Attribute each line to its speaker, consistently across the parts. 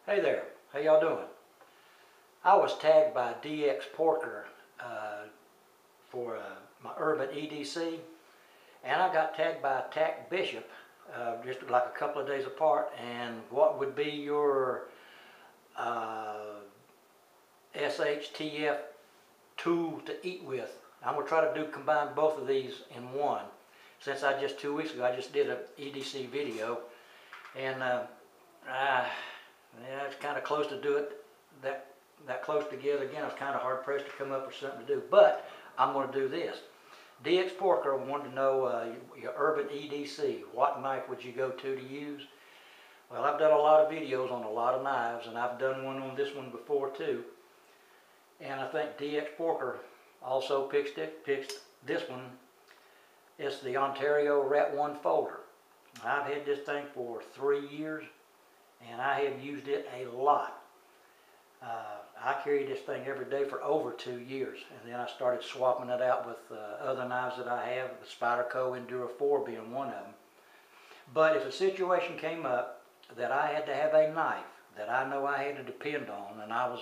Speaker 1: Hey there, how y'all doing? I was tagged by DX Porker for my Urban EDC, and I got tagged by TacBishop just like a couple of days apart. And what would be your SHTF tool to eat with? I'm going to try to combine both of these in one. Since just 2 weeks ago I just did an EDC video, and yeah, it's kind of close to do it that close together. Again, I was kind of hard pressed to come up with something to do, but I'm going to do this. DX Porker wanted to know your Urban EDC. What knife would you go to use? Well, I've done a lot of videos on a lot of knives, and I've done one on this one before too. And I think DX Porker also picks this one. It's the Ontario Rat 1 folder. I've had this thing for 3 years, and I have used it a lot. I carried this thing every day for over 2 years, and then I started swapping it out with other knives that I have, the Spyderco Endura 4 being one of them. But if a situation came up that I had to have a knife that I know I had to depend on, and I was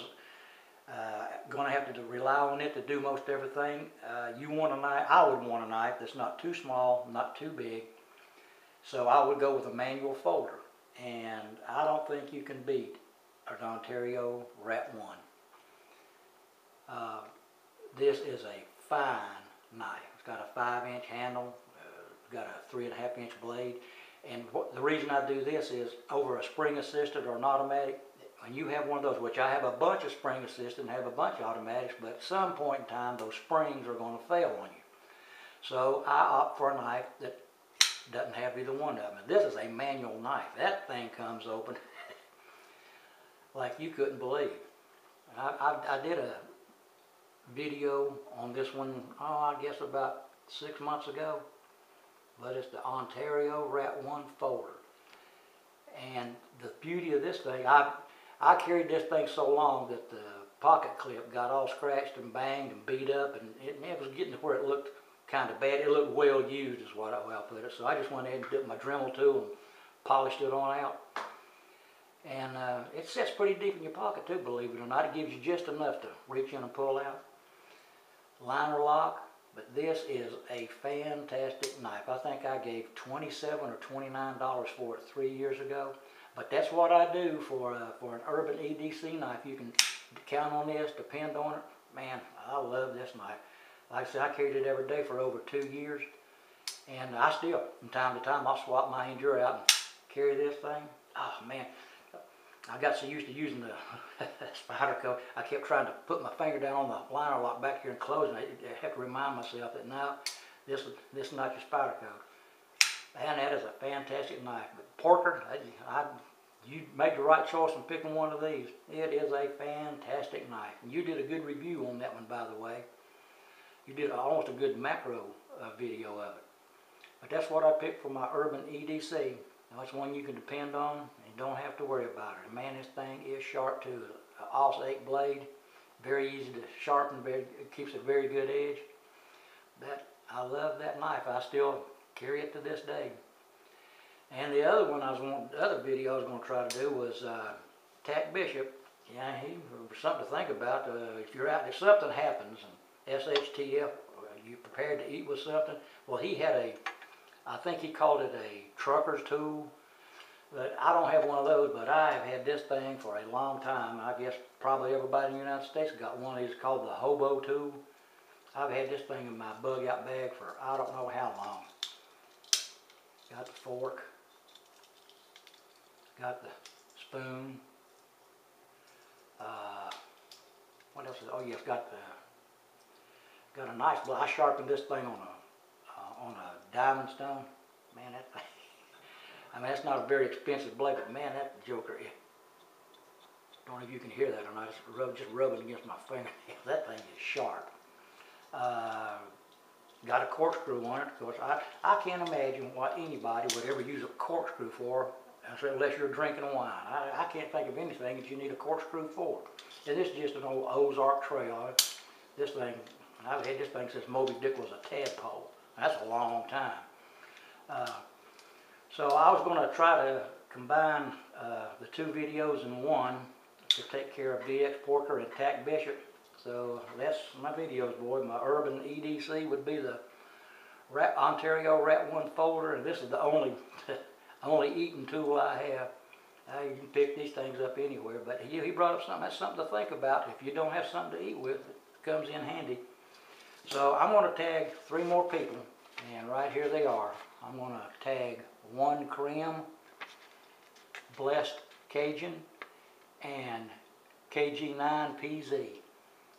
Speaker 1: going to have to rely on it to do most everything, you want a knife, I would want a knife that's not too small, not too big, so I would go with a manual folder. And I don't think you can beat an Ontario Rat 1. This is a fine knife. It's got a 5-inch handle, got a 3.5-inch blade. And the reason I do this is over a spring assisted or an automatic, when you have one of those, which I have a bunch of spring assisted and have a bunch of automatics, but at some point in time those springs are going to fail on you. So I opt for a knife that doesn't have either one of them. And this is a manual knife. That thing comes open like you couldn't believe. I did a video on this one, I guess about 6 months ago, but it's the Ontario Rat 1 folder. And the beauty of this thing, I carried this thing so long that the pocket clip got all scratched and banged and beat up, and it was getting to where it looked kind of bad. It looked well used is what I'll put it. So I just went ahead and took my Dremel tool and polished it on out. And it sits pretty deep in your pocket too, believe it or not. It gives you just enough to reach in and pull out. Liner lock, but this is a fantastic knife. I think I gave $27 or $29 for it 3 years ago. But that's what I do for an Urban EDC knife. You can count on this, depend on it. Man, I love this knife. Like I said, I carried it every day for over 2 years. And I still, from time to time, I'll swap my Endura out and carry this thing. Oh man, I got so used to using the Spyderco, I kept trying to put my finger down on the liner lock back here and close it. I have to remind myself that now, this is not your Spyderco. And that is a fantastic knife. But Porker, you made the right choice in picking one of these. It is a fantastic knife. And you did a good review on that one, by the way. You did almost a good macro video of it. But that's what I picked for my Urban EDC. Now it's one you can depend on and don't have to worry about it. And man, this thing is sharp too. An Aus-8 blade, very easy to sharpen, it keeps a very good edge. I love that knife. I still carry it to this day. And the other one the other video I was going to try to do was TacBishop. Yeah, something to think about. If you're out, if something happens, and SHTF, you prepared to eat with something. Well, he had I think he called it a trucker's tool. But I don't have one of those, but I have had this thing for a long time. I guess probably everybody in the United States got one of these called the Hobo tool. I've had this thing in my bug out bag for I don't know how long. Got the fork, got the spoon. What else is? Oh yeah, it's got a nice blade. I sharpened this thing on a diamond stone. Man, that thing. I mean, that's not a very expensive blade, but man, that joker. Don't know if you can hear that or not. It's just rubbing against my fingernail. That thing is sharp. Got a corkscrew on it. Of course, I can't imagine what anybody would ever use a corkscrew for, unless you're drinking wine. I can't think of anything that you need a corkscrew for. And this is just an old Ozark trail. This thing, I've had this thing since Moby Dick was a tadpole. That's a long time. So I was going to try to combine the 2 videos in one to take care of DX Porker and TacBishop. So that's my videos, boy. My Urban EDC would be the Ontario Rat 1 folder, and this is the only only eating tool I have. You can pick these things up anywhere, but he brought up something. That's something to think about. If you don't have something to eat with, it comes in handy. So I'm going to tag 3 more people, and right here they are. I'm going to tag 1 Krim, Blessedcajun and Kg9Pz.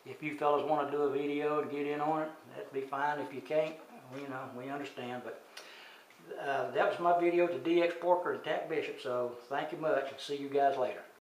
Speaker 1: If you fellas want to do a video and get in on it, that'd be fine. If you can't, we understand. But that was my video to DX Porker and TacBishop. So thank you much, and see you guys later.